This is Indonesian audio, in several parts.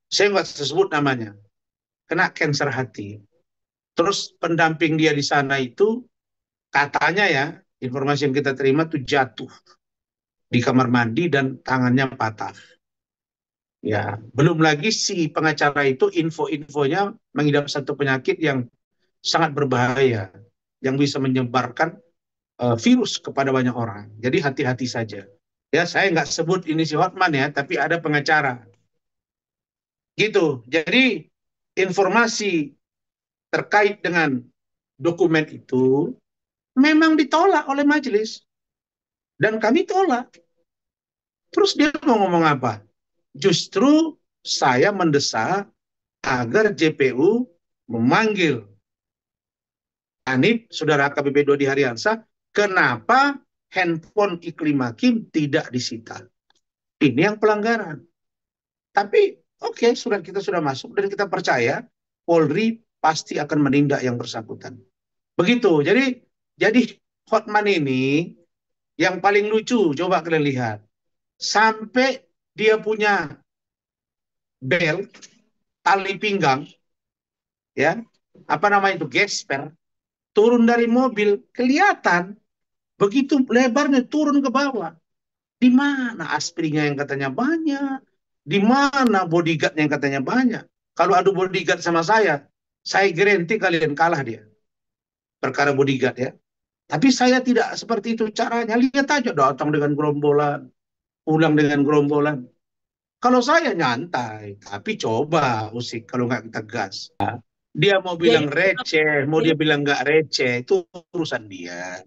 Saya nggak sebut namanya, kena kanker hati. Terus pendamping dia di sana itu katanya ya, informasi yang kita terima tuh jatuh di kamar mandi dan tangannya patah. Ya, belum lagi si pengacara itu info-infonya mengidap satu penyakit yang sangat berbahaya, yang bisa menyebarkan virus kepada banyak orang. Jadi hati-hati saja. Ya, saya nggak sebut ini si Hotman ya, tapi ada pengacara. Gitu. Jadi informasi terkait dengan dokumen itu memang ditolak oleh majelis dan kami tolak. Terus dia mau ngomong apa? Justru saya mendesak agar JPU memanggil Anip, saudara AKBP Dodi Hariansa, kenapa handphone Iklim Hakim tidak disita? Ini yang pelanggaran. Tapi oke, surat kita sudah masuk dan kita percaya Polri pasti akan menindak yang bersangkutan. Begitu. Jadi Hotman ini yang paling lucu, coba kalian lihat. Sampai dia punya bel, tali pinggang, ya, apa namanya itu, gesper, turun dari mobil, kelihatan begitu lebarnya turun ke bawah. Di mana aspirinya yang katanya banyak? Di mana bodyguard yang katanya banyak? Kalau adu bodyguard sama saya garanti kalian kalah dia. Perkara bodyguard ya. Tapi saya tidak seperti itu caranya. Lihat aja datang dengan gerombolan, pulang dengan gerombolan. Kalau saya nyantai, tapi coba usik kalau nggak kita gas. Dia mau Jadi, bilang receh, mau jadi dia bilang nggak receh, itu urusan dia.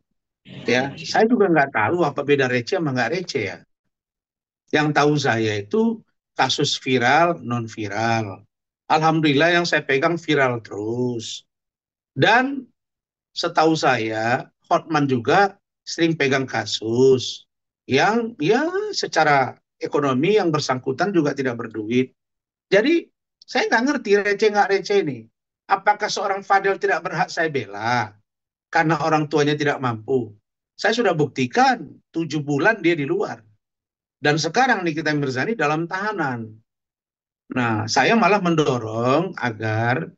Ya, saya juga nggak tahu apa beda receh sama nggak receh ya. Yang tahu saya itu kasus viral, non viral. Alhamdulillah yang saya pegang viral terus. Dan setahu saya, Hotman juga sering pegang kasus yang ya secara ekonomi yang bersangkutan juga tidak berduit. Jadi saya nggak ngerti receh nggak receh ini. Apakah seorang Fadil tidak berhak saya bela karena orang tuanya tidak mampu? Saya sudah buktikan 7 bulan dia di luar. Dan sekarang Nikita Mirzani dalam tahanan. Nah, saya malah mendorong agar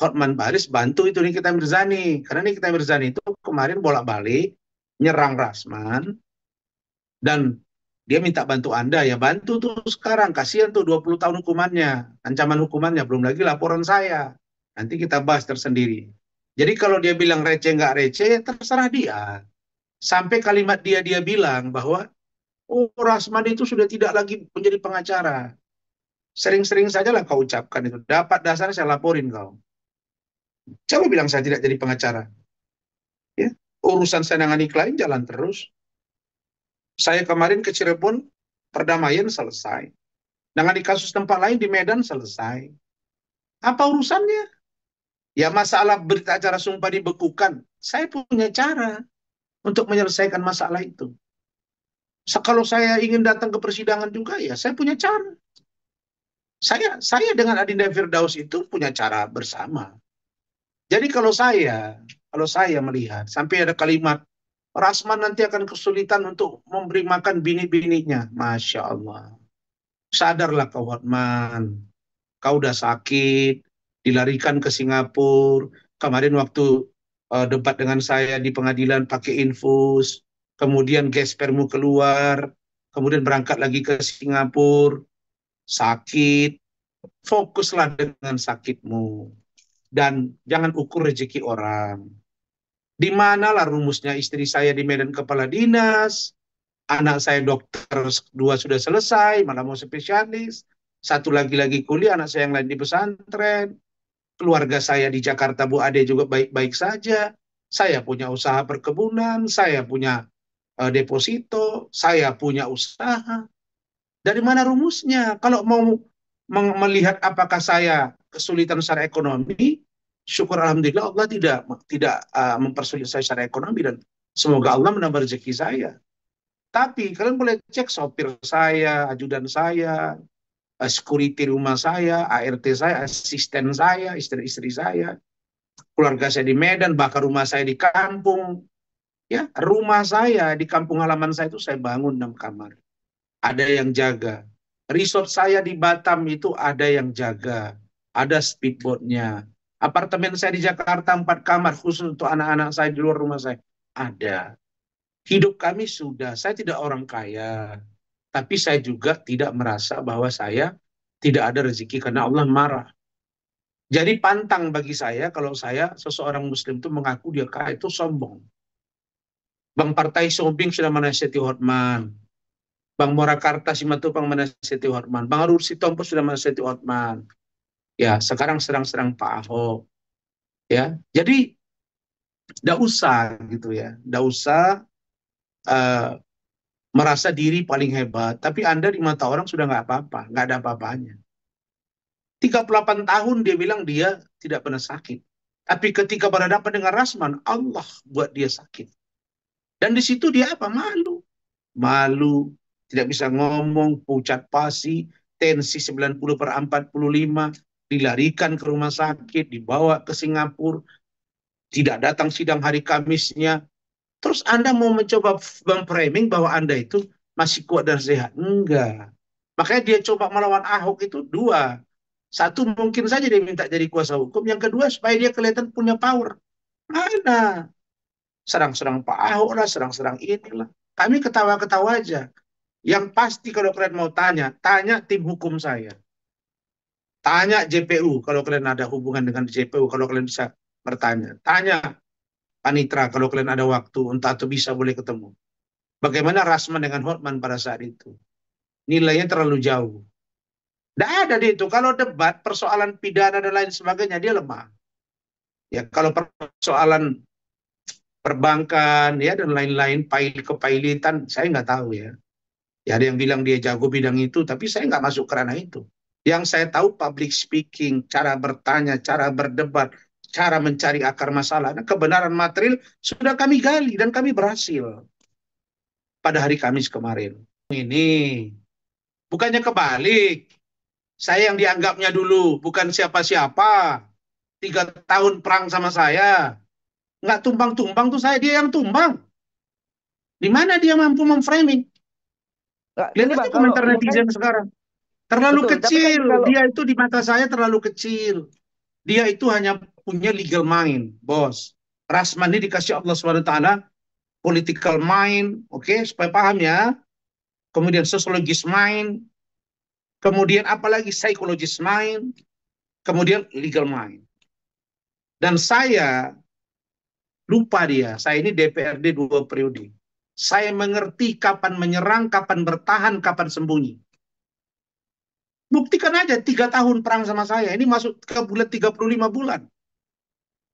Hotman Paris bantu itu Nikita Mirzani. Karena Nikita Mirzani itu kemarin bolak-balik nyerang Rasman dan dia minta bantu Anda ya bantu tuh sekarang. Kasihan tuh 20 tahun hukumannya, ancaman hukumannya belum lagi laporan saya. Nanti kita bahas tersendiri. Jadi kalau dia bilang receh nggak receh, terserah dia. Sampai kalimat dia bilang bahwa oh Rasman itu sudah tidak lagi menjadi pengacara. Sering-sering sajalah kau ucapkan itu. Dapat dasarnya saya laporin kau. Coba bilang saya tidak jadi pengacara. Ya. Urusan saya nangani klien jalan terus. Saya kemarin ke Cirebon, perdamaian selesai. Nangani kasus tempat lain di Medan selesai. Apa urusannya? Ya masalah berita acara sumpah dibekukan. Saya punya cara untuk menyelesaikan masalah itu. Kalau saya ingin datang ke persidangan juga, ya saya punya cara. Saya dengan Adinda Firdaus itu punya cara bersama. Jadi kalau saya melihat sampai ada kalimat Rasman nanti akan kesulitan untuk memberi makan bini-bininya. Masya Allah. Sadarlah kau Hotman. Kau udah sakit, dilarikan ke Singapura. Kemarin waktu debat dengan saya di pengadilan pakai infus. Kemudian gespermu keluar. Kemudian berangkat lagi ke Singapura. Sakit. Fokuslah dengan sakitmu. Dan jangan ukur rezeki orang. Di manalah rumusnya istri saya di Medan kepala dinas, anak saya dokter dua sudah selesai, malah mau spesialis, satu lagi kuliah, anak saya yang lain di pesantren, keluarga saya di Jakarta Bu Ade juga baik-baik saja, saya punya usaha perkebunan, saya punya deposito, saya punya usaha. Dari mana rumusnya? Kalau mau melihat apakah saya kesulitan secara ekonomi, syukur alhamdulillah Allah tidak mempersulit saya secara ekonomi dan semoga Allah menambah rezeki saya. Tapi kalian boleh cek sopir saya, ajudan saya, security rumah saya, ART saya, asisten saya, istri-istri saya, keluarga saya di Medan, bahkan rumah saya di kampung. Ya, rumah saya di kampung halaman saya itu saya bangun 6 kamar. Ada yang jaga. Resort saya di Batam itu ada yang jaga, ada speedboatnya. Apartemen saya di Jakarta 4 kamar khusus untuk anak-anak saya di luar rumah saya ada. Hidup kami sudah, saya tidak orang kaya, tapi saya juga tidak merasa bahwa saya tidak ada rezeki karena Allah marah. Jadi pantang bagi saya kalau saya seseorang Muslim itu mengaku dia kaya itu sombong. Bang Partai Sombing sudah menasihati Hotman. Bang Morakarta Simatupang menasihati Hotman. Bang Arur Sitompul sudah menasihati Hotman. Ya, sekarang serang-serang Pak Ahok. Ya, jadi tidak usah gitu ya. Tidak usah eh, merasa diri paling hebat. Tapi Anda di mata orang sudah nggak apa-apa. Nggak ada apa-apanya. 38 tahun dia bilang dia tidak pernah sakit. Tapi ketika berhadapan dengan Rasman, Allah buat dia sakit. Dan di situ dia apa? Malu. Malu, tidak bisa ngomong, pucat pasi, tensi 90/45, dilarikan ke rumah sakit, dibawa ke Singapura, tidak datang sidang hari Kamisnya. Terus Anda mau mencoba memframing bahwa Anda itu masih kuat dan sehat? Enggak. Makanya dia coba melawan Ahok itu dua. Satu, mungkin saja dia minta jadi kuasa hukum. Yang kedua, supaya dia kelihatan punya power. Mana? Serang-serang Pak Ahok lah, serang-serang inilah. Kami ketawa-ketawa aja. Yang pasti kalau kalian mau tanya, tanya tim hukum saya. Tanya JPU kalau kalian ada hubungan dengan JPU, kalau kalian bisa bertanya. Tanya Panitra kalau kalian ada waktu, entah atau bisa boleh ketemu. Bagaimana Rasman dengan Hotman pada saat itu? Nilainya terlalu jauh. Tidak ada di itu. Kalau debat, persoalan pidana dan lain sebagainya, dia lemah. Ya, kalau persoalan perbankan ya dan lain-lain, kepailitan, saya nggak tahu ya. Ya ada yang bilang dia jago bidang itu, tapi saya nggak masuk ke ranah itu. Yang saya tahu public speaking, cara bertanya, cara berdebat, cara mencari akar masalah. Nah, kebenaran material sudah kami gali dan kami berhasil pada hari Kamis kemarin. Ini bukannya kebalik. Saya yang dianggapnya dulu bukan siapa-siapa. 3 tahun perang sama saya. Nggak tumbang-tumbang tuh saya, dia yang tumbang. Di mana dia mampu memframing? Nggak, Lihat gini aja Bang, kalau komentar ini kan netizen sekarang. Terlalu betul, tapi kan kecil. kalau Dia itu di mata saya terlalu kecil. Dia itu hanya punya legal mind, bos. Rasman ini dikasih Allah SWT, political mind, oke, supaya paham ya. Kemudian sosiologis mind, kemudian apalagi psikologis mind, kemudian legal mind. Dan saya lupa dia, saya ini DPRD 2 periode. Saya mengerti kapan menyerang, kapan bertahan, kapan sembunyi. Buktikan aja 3 tahun perang sama saya. Ini masuk ke bulan 35 bulan.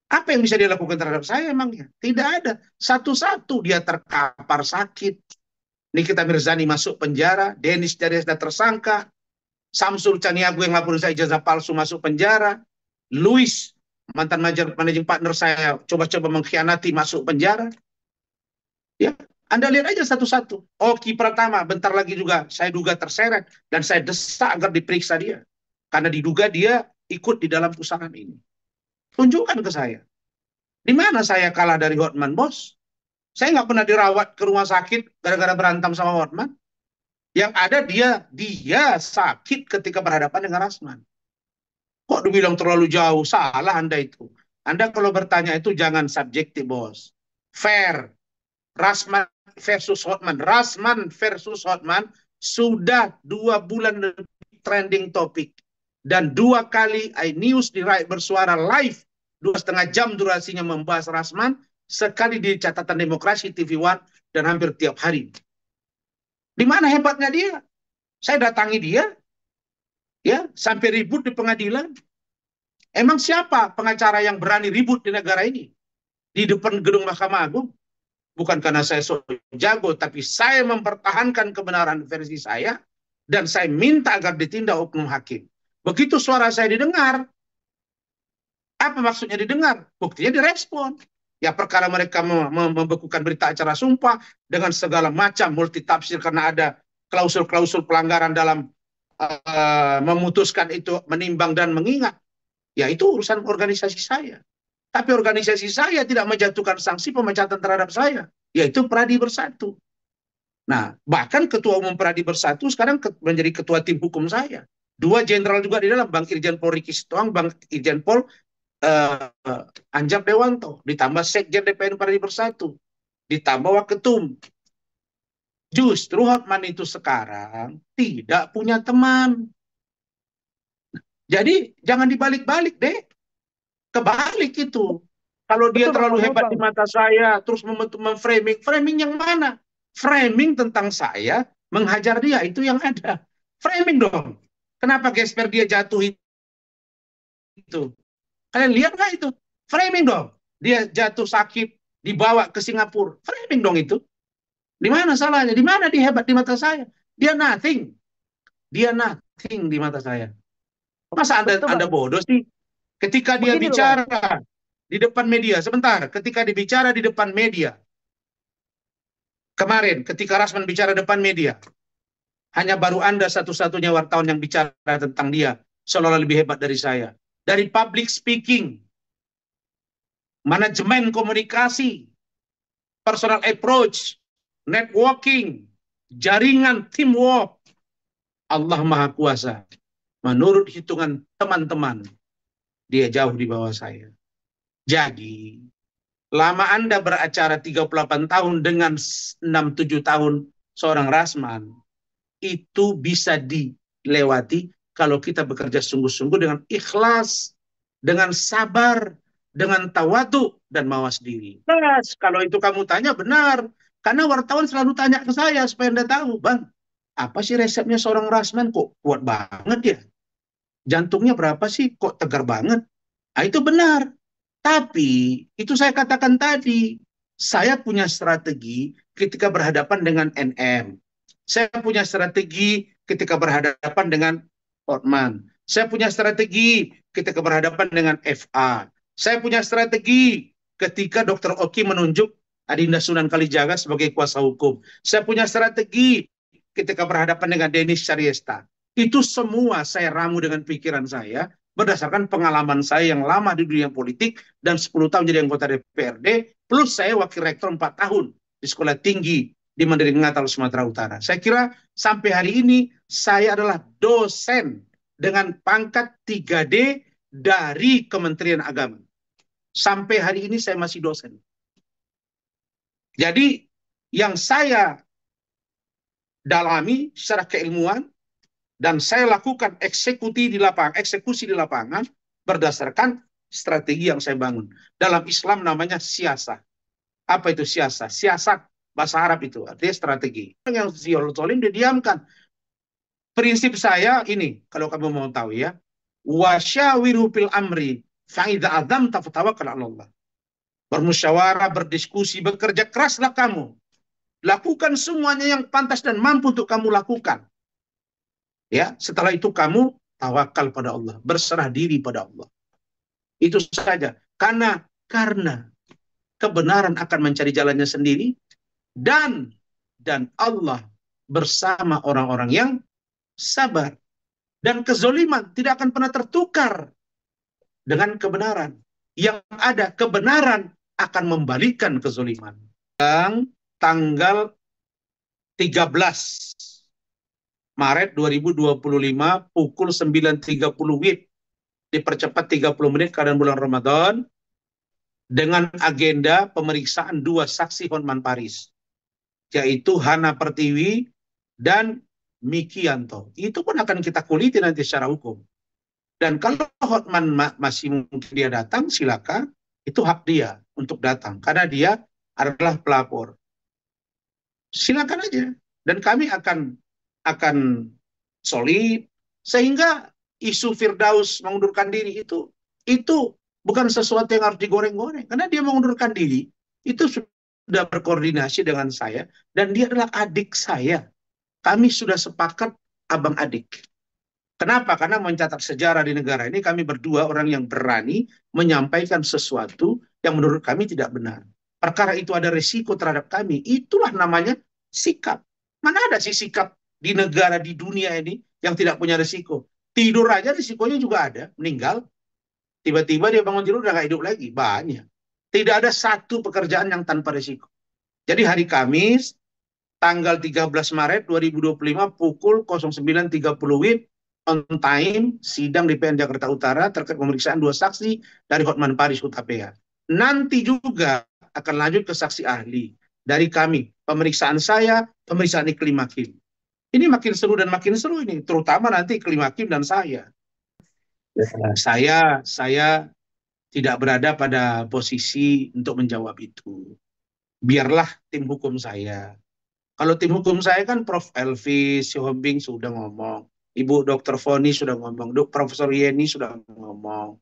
Apa yang bisa dia lakukan terhadap saya emangnya? Tidak ada. Satu-satu dia terkapar sakit. Nikita Mirzani masuk penjara. Denis Jariasda tersangka. Samsul Caniago yang laporin saya ijazah palsu masuk penjara. Louis, mantan managing partner saya, coba-coba mengkhianati masuk penjara. Ya, Anda lihat aja satu-satu. Oki Pratama, bentar lagi juga saya duga terseret. Dan saya desak agar diperiksa dia. Karena diduga dia ikut di dalam pusaran ini. Tunjukkan ke saya. Di mana saya kalah dari Hotman, bos? Saya nggak pernah dirawat ke rumah sakit gara-gara berantem sama Hotman. Yang ada dia sakit ketika berhadapan dengan Rasman. Kok dibilang terlalu jauh? Salah Anda itu. Anda kalau bertanya itu jangan subjektif, bos. Fair. Rasman versus Hotman. Rasman versus Hotman sudah 2 bulan trending topik. Dan 2 kali iNews di Rakyat Bersuara live 2,5 jam durasinya membahas Rasman, sekali di catatan demokrasi TV One dan hampir tiap hari. Di mana hebatnya dia? Saya datangi dia, ya sampai ribut di pengadilan. Emang siapa pengacara yang berani ribut di negara ini? Di depan gedung Mahkamah Agung? Bukan karena saya so jago, tapi saya mempertahankan kebenaran versi saya, dan saya minta agar ditindak oknum hakim. Begitu suara saya didengar, apa maksudnya didengar? Buktinya direspon. Ya perkara mereka membekukan berita acara sumpah dengan segala macam multitafsir karena ada klausul-klausul pelanggaran dalam memutuskan itu, menimbang dan mengingat. Ya itu urusan organisasi saya. Tapi organisasi saya tidak menjatuhkan sanksi pemecatan terhadap saya. Yaitu Pradi Bersatu. Nah, bahkan Ketua Umum Pradi Bersatu sekarang menjadi ketua tim hukum saya. Dua jenderal juga di dalam, Bang Irjen Pol Riki Sitohang, Bang Irjen Pol Anjak Dewanto, ditambah Sekjen DPN Pradi Bersatu, ditambah Waketum. Justru Hotman itu sekarang tidak punya teman. Jadi jangan dibalik-balik deh. Kebalik itu. Kalau dia Betul Bang terlalu Mahfud hebat Bang. di mata saya, terus memframing, framing yang mana? Framing tentang saya menghajar dia, itu yang ada. Framing dong. Kenapa gesper dia jatuh itu? Kalian lihat nggak itu? Framing dong. Dia jatuh sakit, dibawa ke Singapura. Framing dong itu. Di mana salahnya? Di mana dia hebat di mata saya? Dia nothing. Dia nothing di mata saya. Masa Betul Anda Bang. bodoh sih? Ketika dia Begini loh Bang. bicara di depan media, sebentar, ketika dibicara di depan media, kemarin ketika Rasman bicara depan media, hanya baru Anda satu-satunya wartawan yang bicara tentang dia, seolah-olah lebih hebat dari saya. Dari public speaking, manajemen komunikasi, personal approach, networking, jaringan, teamwork, Allah Maha Kuasa. Menurut hitungan teman-teman, dia jauh di bawah saya. Jadi, lama Anda beracara 38 tahun dengan 67 tahun seorang Rasman, itu bisa dilewati kalau kita bekerja sungguh-sungguh dengan ikhlas, dengan sabar, dengan tawadu dan mawas diri. Yes, kalau itu kamu tanya benar. Karena wartawan selalu tanya ke saya supaya Anda tahu, Bang, apa sih resepnya seorang Rasman kok kuat banget ya? Jantungnya berapa sih kok tegar banget? Nah, itu benar. Tapi itu saya katakan tadi, saya punya strategi ketika berhadapan dengan NM. Saya punya strategi ketika berhadapan dengan Hotman. Saya punya strategi ketika berhadapan dengan FA. Saya punya strategi ketika Dr. Oki menunjuk Adinda Sunan Kalijaga sebagai kuasa hukum. Saya punya strategi ketika berhadapan dengan Denis Syariesta. Itu semua saya ramu dengan pikiran saya berdasarkan pengalaman saya yang lama di dunia politik dan 10 tahun jadi anggota DPRD, plus saya wakil rektor 4 tahun di sekolah tinggi di Mandailing Natal, Sumatera Utara. Saya kira sampai hari ini saya adalah dosen dengan pangkat 3D dari Kementerian Agama. Sampai hari ini saya masih dosen. Jadi yang saya dalami secara keilmuan dan saya lakukan eksekusi di lapangan berdasarkan strategi yang saya bangun. Dalam Islam namanya siasah. Apa itu siasah? Siasat bahasa Arab itu artinya strategi. Yang Zolim didiamkan. Prinsip saya ini, kalau kamu mau tahu ya, wasyawiru fil amri fa'idha adam tafatawakal Allah. Bermusyawarah, berdiskusi, bekerja keraslah kamu. Lakukan semuanya yang pantas dan mampu untuk kamu lakukan. Ya, setelah itu kamu tawakal pada Allah, berserah diri pada Allah. Itu saja. Karena kebenaran akan mencari jalannya sendiri dan Allah bersama orang-orang yang sabar. Dan kezoliman tidak akan pernah tertukar dengan kebenaran. Yang ada kebenaran akan membalikkan kezoliman. Yang tanggal 13 Maret 2025 pukul 9.30 WIB dipercepat 30 menit keadaan bulan Ramadan dengan agenda pemeriksaan 2 saksi Hotman Paris, yaitu Hana Pertiwi dan Miki Yanto. Itu pun akan kita kuliti nanti secara hukum. Dan kalau Hotman masih mungkin dia datang, silakan. Itu hak dia untuk datang. Karena dia adalah pelapor. Silakan aja. Dan kami akan solid. Sehingga isu Firdaus mengundurkan diri itu bukan sesuatu yang harus digoreng-goreng. Karena dia mengundurkan diri, itu sudah berkoordinasi dengan saya. Dan dia adalah adik saya. Kami sudah sepakat abang adik. Kenapa? Karena mencatat sejarah di negara ini kami berdua orang yang berani menyampaikan sesuatu yang menurut kami tidak benar. Perkara itu ada resiko terhadap kami. Itulah namanya sikap. Mana ada sih sikap di negara di dunia ini yang tidak punya resiko? Tidur aja risikonya juga ada. Meninggal. Tiba-tiba dia bangun tidur udah gak hidup lagi. Banyak. Tidak ada satu pekerjaan yang tanpa resiko. Jadi hari Kamis tanggal 13 Maret 2025 pukul 09.30 WIB on time sidang di PN Jakarta Utara terkait pemeriksaan 2 saksi dari Hotman Paris Hutapea. Nanti juga akan lanjut ke saksi ahli dari kami. Pemeriksaan saya, pemeriksaan Iklim Hakim. Ini makin seru dan makin seru ini, terutama nanti Iklim Hakim dan saya. Saya tidak berada pada posisi untuk menjawab itu. Biarlah tim hukum saya. Kalau tim hukum saya kan Prof. Elvis Sihombing sudah ngomong, Ibu Dr. Foni sudah ngomong, Profesor Yeni sudah ngomong,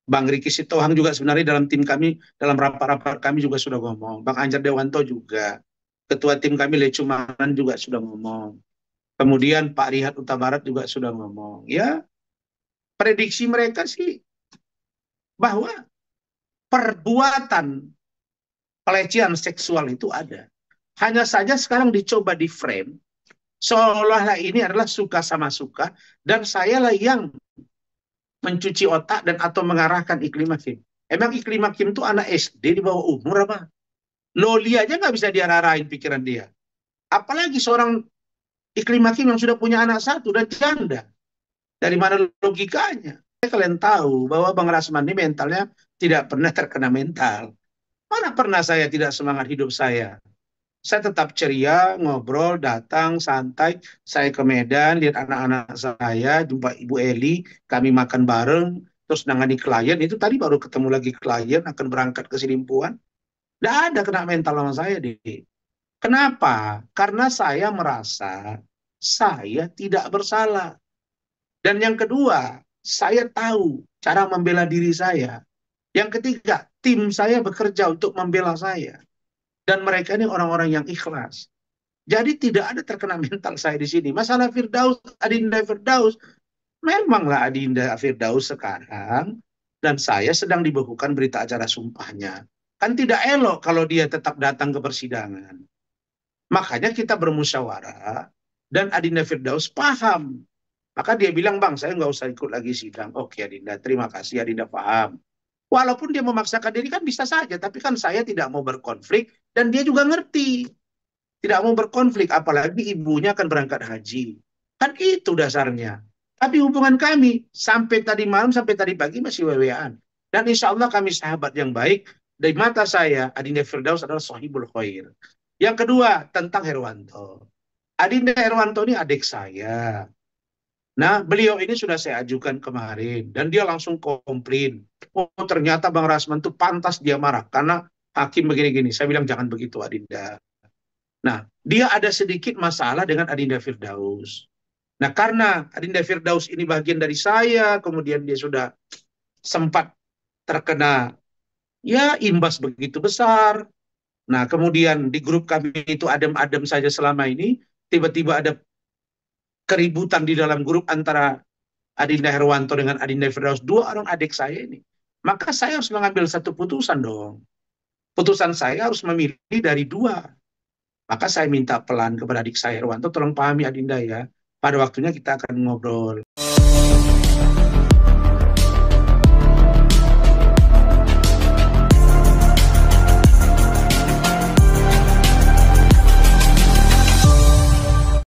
Bang Riki Sitohang juga sebenarnya dalam tim kami, dalam rapat-rapat kami juga sudah ngomong, Bang Anjar Dewanto juga, Ketua tim kami Lecumanan juga sudah ngomong, kemudian Pak Rihat Utabarat juga sudah ngomong. Ya, prediksi mereka sih bahwa perbuatan pelecehan seksual itu ada. Hanya saja sekarang dicoba di frame seolah-olah ini adalah suka sama suka dan sayalah yang mencuci otak dan atau mengarahkan Iklim Hakim. Emang Iklim Hakim itu anak SD di bawah umur apa? Loli aja nggak bisa diarah-arahin pikiran dia. Apalagi seorang Iklim Hakim yang sudah punya anak satu dan janda. Dari mana logikanya? Kalian tahu bahwa Bang Rasman ini mentalnya tidak pernah terkena mental. Mana pernah saya tidak semangat hidup saya? Saya tetap ceria, ngobrol, datang, santai. Saya ke Medan, lihat anak-anak saya, jumpa Ibu Eli, kami makan bareng, terus nangani klien. Itu tadi baru ketemu lagi klien, akan berangkat ke Sidimpuan. Tidak ada kena mental sama saya, Dek. Kenapa? Karena saya merasa saya tidak bersalah. Dan yang kedua, saya tahu cara membela diri saya. Yang ketiga, tim saya bekerja untuk membela saya. Dan mereka ini orang-orang yang ikhlas. Jadi tidak ada terkena mental saya di sini. Masalah Firdaus, Adinda Firdaus, memanglah Adinda Firdaus sekarang dan saya sedang dibekukan berita acara sumpahnya. Kan tidak elok kalau dia tetap datang ke persidangan. Makanya kita bermusyawarah dan Adinda Firdaus paham. Maka dia bilang, Bang, saya nggak usah ikut lagi sidang. Oke, Adinda, terima kasih, Adinda paham. Walaupun dia memaksakan diri kan bisa saja, tapi kan saya tidak mau berkonflik dan dia juga ngerti. Tidak mau berkonflik, apalagi ibunya akan berangkat haji. Kan itu dasarnya. Tapi hubungan kami sampai tadi malam, sampai tadi pagi masih wewean. Dan insya Allah kami sahabat yang baik. Dari mata saya, Adinda Firdaus adalah sahibul khair. Yang kedua, tentang Herwanto. Adinda Herwanto ini adik saya. Nah, beliau ini sudah saya ajukan kemarin. Dan dia langsung komplain. Oh, ternyata Bang Rasman itu pantas dia marah. Karena hakim begini-gini. Saya bilang, jangan begitu, Adinda. Nah, dia ada sedikit masalah dengan Adinda Firdaus. Nah, karena Adinda Firdaus ini bagian dari saya, kemudian dia sudah sempat terkena ya imbas begitu besar. Nah, kemudian di grup kami itu adem-adem saja selama ini, tiba-tiba ada keributan di dalam grup antara Adinda Herwanto dengan Adinda Firdaus, dua orang adik saya ini. Maka saya harus mengambil satu putusan dong. Putusan saya harus memilih dari dua. Maka saya minta pelan kepada adik saya Herwanto, tolong pahami Adinda ya. Pada waktunya kita akan ngobrol.